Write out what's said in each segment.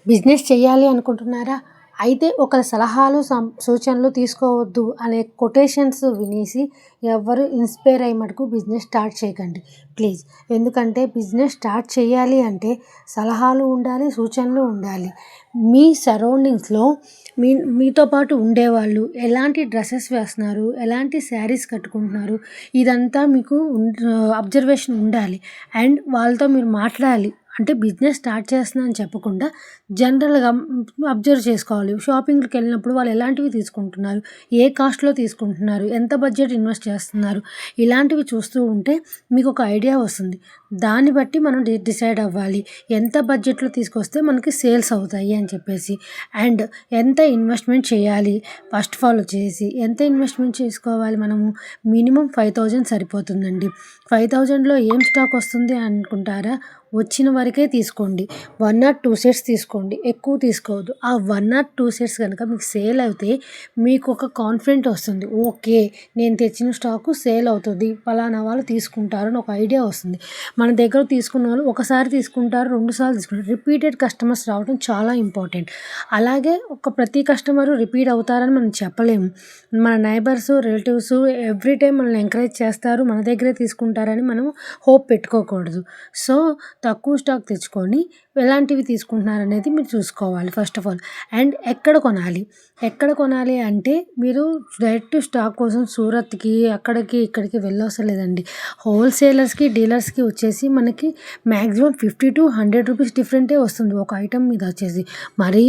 Business చేయాలి అనుకుంటున్నారా? అయితే ఒకరి సలహాలు, సూచనలు తీసుకోవద్దు అనే కొటేషన్స్ వినేసి ఎవ్వరు ఇన్స్పైర్ అయ్యి మటుకు బిజినెస్ స్టార్ట్ చేయకండి ప్లీజ్. ఎందుకంటే బిజినెస్ స్టార్ట్ చేయాలి అంటే సలహాలు ఉండాలి, సూచనలు ఉండాలి. మీ సరౌండింగ్స్‌లో మీతో పాటు ఉండేవాళ్ళు ఎలాంటి డ్రెసెస్ వేస్తున్నారు, ఎలాంటి శారీస్ కట్టుకుంటున్నారు, ఇదంతా మీకు అబ్జర్వేషన్ ఉండాలి. అండ్ వాళ్ళతో మీరు మాట్లాడాలి. అంటే బిజినెస్ స్టార్ట్ చేస్తున్నానని చెప్పకుండా జనరల్‌గా అబ్జర్వ్ చేసుకోవాలి. షాపింగ్‌కి వెళ్ళినప్పుడు వాళ్ళు ఎలాంటివి తీసుకుంటున్నారు, ఏ కాస్ట్‌లో తీసుకుంటున్నారు, ఎంత బడ్జెట్ ఇన్వెస్ట్ చేస్తున్నారు, ఇలాంటివి చూస్తూ ఉంటే మీకు ఒక ఐడియా వస్తుంది. దాన్ని బట్టి మనం డిసైడ్ అవ్వాలి. ఎంత బడ్జెట్‌లో తీసుకొస్తే మనకి సేల్స్ అవుతాయి అని చెప్పేసి. అండ్ ఎంత ఇన్వెస్ట్మెంట్ చేయాలి, ఫస్ట్ ఆఫ్ ఆల్ వచ్చేసి ఎంత ఇన్వెస్ట్మెంట్ చేసుకోవాలి మనము. మినిమమ్ 5,000 సరిపోతుందండి. 5,000లో ఏం స్టాక్ వస్తుంది అనుకుంటారా? వచ్చిన వరకే తీసుకోండి. 1 ఆర్ 2 సెట్స్ తీసుకోండి, ఎక్కువ తీసుకోవద్దు. ఆ 1 ఆర్ 2 సెట్స్ కనుక మీకు సేల్ అయితే మీకు ఒక కాన్ఫిడెంట్ వస్తుంది. ఓకే, నేను తెచ్చిన స్టాకు సేల్ అవుతుంది, పలానా వాళ్ళు తీసుకుంటారు అని ఒక ఐడియా వస్తుంది. మన దగ్గర తీసుకున్న వాళ్ళు ఒకసారి తీసుకుంటారు, 2 సార్లు తీసుకుంటారు. రిపీటెడ్ కస్టమర్స్ రావడం చాలా ఇంపార్టెంట్. అలాగే ప్రతి కస్టమరు రిపీట్ అవుతారని మనం చెప్పలేము. మన నైబర్స్, రిలేటివ్స్ ఎవ్రీ టైం మనల్ని ఎంకరేజ్ చేస్తారు, మన దగ్గరే తీసుకుంటారని మనం హోప్ పెట్టుకోకూడదు. సో తక్కువ స్టాక్ తెచ్చుకొని ఎలాంటివి తీసుకుంటున్నారనేది మీరు చూసుకోవాలి ఫస్ట్ ఆఫ్ ఆల్. అండ్ ఎక్కడ కొనాలి అంటే మీరు డైరెక్ట్ స్టాక్ కోసం సూరత్‌కి అక్కడికి ఇక్కడికి వెళ్ళవసరం లేదండి. హోల్సేలర్స్‌కి, డీలర్స్‌కి వచ్చేసి మనకి మ్యాక్సిమం 50-100 రూపీస్ డిఫరెంటే వస్తుంది ఒక ఐటెం మీద వచ్చేసి. మరీ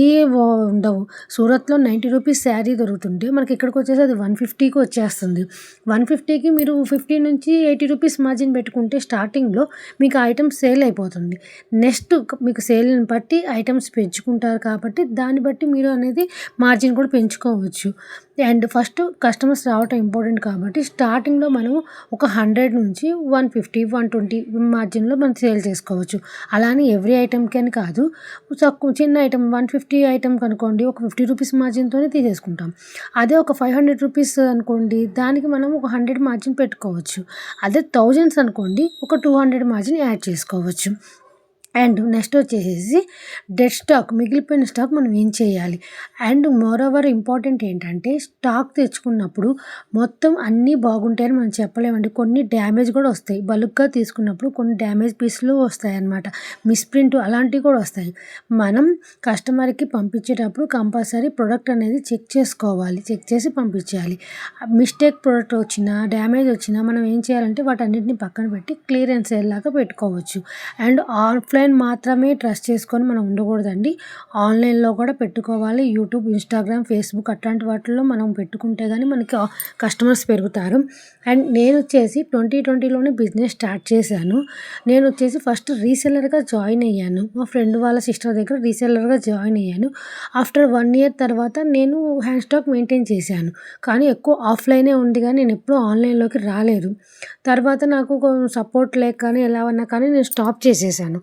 ఉండవు. సూరత్‌లో 90 రూపీస్ శారీ దొరుకుతుంటే మనకి ఇక్కడికి వచ్చేసి అది 150కి వచ్చేస్తుంది. 150కి మీరు 50-80 రూపీస్ మార్జిన్ పెట్టుకుంటే స్టార్టింగ్‌లో మీకు ఆ ఐటెం సేల్ అయిపోతుంది. నెక్స్ట్ మీకు సేల్‌ని బట్టి ఐటెమ్స్ పెంచుకుంటారు కాబట్టి దాన్ని బట్టి మీరు అనేది మార్జిన్ కూడా పెంచుకోవచ్చు. అండ్ ఫస్ట్ కస్టమర్స్ రావటం ఇంపార్టెంట్ కాబట్టి స్టార్టింగ్‌లో మనము ఒక 100 నుంచి 150, 120 మార్జిన్‌లో మనం సేల్ చేసుకోవచ్చు. అలా అని ఎవ్రీ ఐటెంకి అని కాదు. చిన్న ఐటెం 150 ఐటెంకి అనుకోండి ఒక 50 రూపీస్ మార్జిన్‌తోనే తీసేసుకుంటాం. అదే ఒక 500 రూపీస్ అనుకోండి, దానికి మనం ఒక 100 మార్జిన్ పెట్టుకోవచ్చు. అదే థౌజండ్స్ అనుకోండి, ఒక 200 మార్జిన్ యాడ్ చేసుకోవచ్చు. అండ్ నెక్స్ట్ వచ్చేసేసి డెడ్ స్టాక్, మిగిలిపోయిన స్టాక్ మనం ఏం చేయాలి? అండ్ మోరోవర్ ఇంపార్టెంట్ ఏంటంటే స్టాక్ తెచ్చుకున్నప్పుడు మొత్తం అన్నీ బాగుంటాయని మనం చెప్పలేమండి. కొన్ని డ్యామేజ్ కూడా వస్తాయి. బల్క్‌గా తీసుకున్నప్పుడు కొన్ని డ్యామేజ్ పీస్‌లు వస్తాయన్నమాట. మిస్‌ప్రింట్ అలాంటివి కూడా వస్తాయి. మనం కస్టమర్‌కి పంపించేటప్పుడు కంపల్సరీ ప్రొడక్ట్ అనేది చెక్ చేసుకోవాలి. చెక్ చేసి పంపించేయాలి. మిస్టేక్ ప్రొడక్ట్ వచ్చినా, డ్యామేజ్ వచ్చినా మనం ఏం చేయాలంటే వాటన్నిటిని పక్కన పెట్టి క్లియరెన్స్ సేల్ లాగా పెట్టుకోవచ్చు. అండ్ ఆఫ్లైన్ మాత్రమే ట్రస్ట్ చేసుకొని మనం ఉండకూడదండి. ఆన్లైన్‌లో కూడా పెట్టుకోవాలి. యూట్యూబ్, ఇన్‌స్టాగ్రామ్, ఫేస్‌బుక్ అట్లాంటి వాటిల్లో మనం పెట్టుకుంటే గానీ మనకి కస్టమర్స్ పెరుగుతారు. అండ్ నేనొచ్చేసి 2020లోనే బిజినెస్ స్టార్ట్ చేశాను. నేనొచ్చేసి ఫస్ట్ రీసెల్లర్‌గా జాయిన్ అయ్యాను. మా ఫ్రెండ్ వాళ్ళ సిస్టర్ దగ్గర రీసెల్లర్‌గా జాయిన్ అయ్యాను. ఆఫ్టర్ 1 ఇయర్ తర్వాత నేను హ్యాండ్ స్టాక్ మెయింటైన్ చేశాను. కానీ ఎక్కువ ఆఫ్లైనే ఉంది గానీ నేనెప్పుడూ ఆన్లైన్‌లోకి రాలేదు. తర్వాత నాకు సపోర్ట్ లేక కానీ ఎలా ఉన్నా కానీ నేను స్టాప్ చేసేసాను.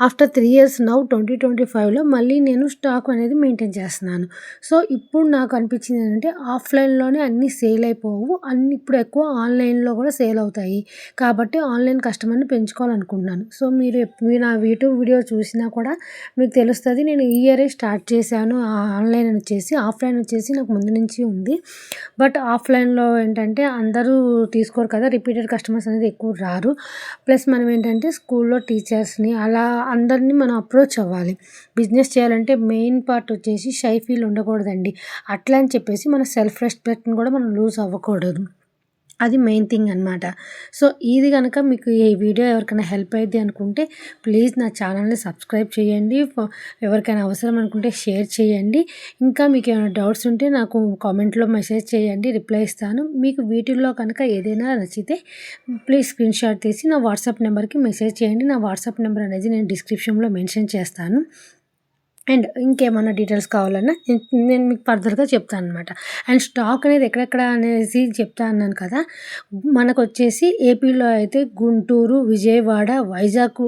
ఆఫ్టర్ 3 ఇయర్స్ నౌ 2025లో మళ్ళీ నేను స్టాక్ అనేది మెయింటైన్ చేస్తున్నాను. సో ఇప్పుడు నాకు అనిపించింది ఏంటంటే ఆఫ్లైన్‌లోనే అన్నీ సేల్ అయిపోవు. అన్నీ ఇప్పుడు ఎక్కువ ఆన్లైన్‌లో కూడా సేల్ అవుతాయి. కాబట్టి ఆన్లైన్ కస్టమర్‌ని పెంచుకోవాలనుకుంటున్నాను. సో మీరు నా యూట్యూబ్ వీడియో చూసినా కూడా మీకు తెలుస్తది. నేను ఈ ఇయరే స్టార్ట్ చేశాను ఆన్లైన్ వచ్చేసి. ఆఫ్లైన్ వచ్చేసి నాకు ముందు నుంచి ఉంది. బట్ ఆఫ్లైన్‌లో ఏంటంటే అందరూ తీసుకోరు కదా! రిపీటెడ్ కస్టమర్స్ అనేది ఎక్కువ రారు. ప్లస్ మనం ఏంటంటే స్కూల్‌లో టీచర్స్‌ని అలా అందరిని మనం అప్రోచ్ అవ్వాలి. బిజినెస్ చేయాలంటే మెయిన్ పార్ట్ వచ్చేసి షై ఫీల్ ఉండకూడదండి. అట్లా అని చెప్పేసి మన సెల్ఫ్ రెస్పెక్ట్‌ని కూడా మనం లూజ్ అవ్వకూడదు. అది మెయిన్ థింగ్ అనమాట. సో ఇది గనక మీకు ఈ వీడియో ఎవరికైనా హెల్ప్ అయిద్ది అనుకుంటే ప్లీజ్ నా ఛానల్‌ని సబ్స్క్రైబ్ చేయండి. ఎవరికైనా అవసరం అనుకుంటే షేర్ చేయండి. ఇంకా మీకేమైనా డౌట్స్ ఉంటే నాకు కామెంట్‌లో మెసేజ్ చేయండి, రిప్లై ఇస్తాను. మీకు వీటిల్లో కనుక ఏదైనా నచ్చితే ప్లీజ్ స్క్రీన్‌షాట్ తీసి నా వాట్సాప్ నెంబర్‌కి మెసేజ్ చేయండి. నా వాట్సాప్ నెంబర్ అనేది నేను డిస్క్రిప్షన్‌లో మెన్షన్ చేస్తాను. అండ్ ఇంకేమన్నా డీటెయిల్స్ కావాలన్నా నేను మీకు ఫర్దర్‌గా చెప్తాననమాట. అండ్ స్టాక్ అనేది ఎక్కడెక్కడ అనేసి చెప్తా అన్నాను కదా! మనకొచ్చేసి ఏపీలో అయితే గుంటూరు, విజయవాడ, వైజాగ్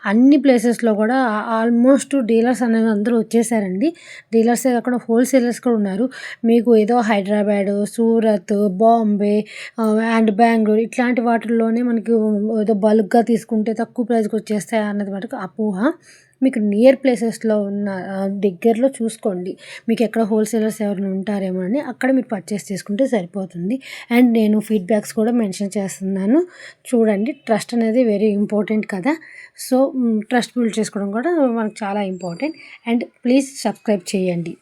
అన్ని ప్లేసెస్‌లో కూడా ఆల్మోస్ట్ డీలర్స్ అనేది అందరూ వచ్చేసారండి. డీలర్సే కాకుండా హోల్‌సేలర్స్ కూడా ఉన్నారు. మీకు ఏదో హైదరాబాదు, సూరత్, బాంబే అండ్ బెంగుళూరు ఇట్లాంటి వాటిల్లోనే మనకి ఏదో బల్క్‌గా తీసుకుంటే తక్కువ ప్రైస్‌కి వచ్చేస్తాయి అన్నది మటుకు అపోహ. మీకు నియర్ ప్లేసెస్లో ఉన్న దగ్గరలో చూసుకోండి. మీకు ఎక్కడ హోల్సేలర్స్ ఎవరైనా ఉంటారేమో అని అక్కడ మీరు పర్చేస్ చేసుకుంటే సరిపోతుంది. అండ్ నేను ఫీడ్బ్యాక్స్ కూడా మెన్షన్ చేస్తున్నాను. చూడండి, ట్రస్ట్ అనేది వెరీ ఇంపార్టెంట్ కదా. సో ట్రస్ట్ బిల్డ్ చేసుకోవడం కూడా మనకు చాలా ఇంపార్టెంట్. అండ్ ప్లీజ్ సబ్స్క్రైబ్ చేయండి.